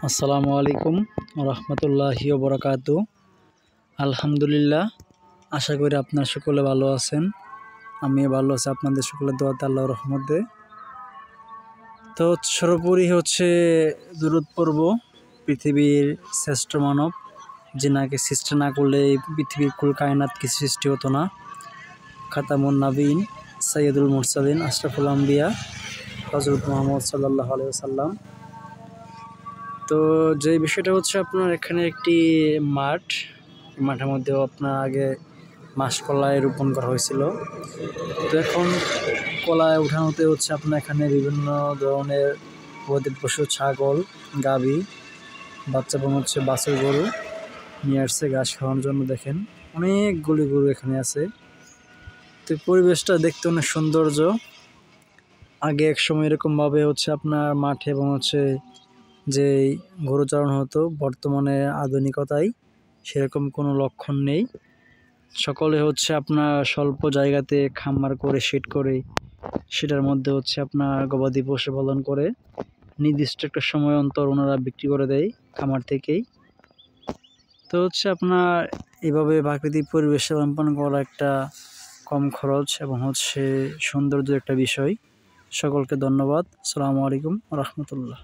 আসসালামু আলাইকুম রহমতুল্লাহি ওয়া বারাকাতুহু। আলহামদুলিল্লাহ, আশা করি আপনারা সকলে ভালো আছেন। আমি ভালো আছি আপনাদের সকলের দোয়াতে, আল্লাহর রহমতে। তো সর্বোপরি দরুদ পড়ব পৃথিবীর শ্রেষ্ঠ মানব, যিনাকে সৃষ্টি না করলে এই পৃথিবীর কুল কায়নাত কিছু সৃষ্টি হতো না। খাতামুন নাবিয়িন, সাইয়্যিদুল মুরসালিন, আশরাফুল আম্বিয়া, হযরত মুহাম্মদ সাল্লাল্লাহু আলাইহি ওয়াসাল্লাম। তো যে বিষয়টা আপনার এখানে একটি মাঠের মধ্যেও আপনার আগে মাসকলাই রোপণ করা হয়েছিল। তো এখন কলায় উঠানোতে আপনার এখানে বিভিন্ন ধরনের গবাদি পশু, ছাগল, গাভী, বাচ্চা এবং বাছুর গরু নিয়ে আসছে ঘাস খাওয়ানোর জন্য। দেখেন অনেকগুলি গরু এখানে আছে। তো পরিবেশটা দেখতে অনেক সৌন্দর্য। আগে এক সময় এরকমভাবে আপনার মাঠে এবং যে গরু চড়ানো হতো, বর্তমানে আধুনিকতায় সেরকম কোনো লক্ষণ নেই। সকলে আপনার স্বল্প জায়গাতে খামার করে, শেড করে, সেটার মধ্যে আপনার গবাদি পশু পালন করে নির্দিষ্ট একটা সময় অন্তর ওনারা বিক্রি করে দেয় খামার থেকেই। তো আপনার এভাবে প্রাকৃতিক পরিবেশে লালন করা একটা কম খরচ এবং সৌন্দর্যের একটা বিষয়। সকলকে ধন্যবাদ। আসসালামু আলাইকুম রহমতুল্লাহ।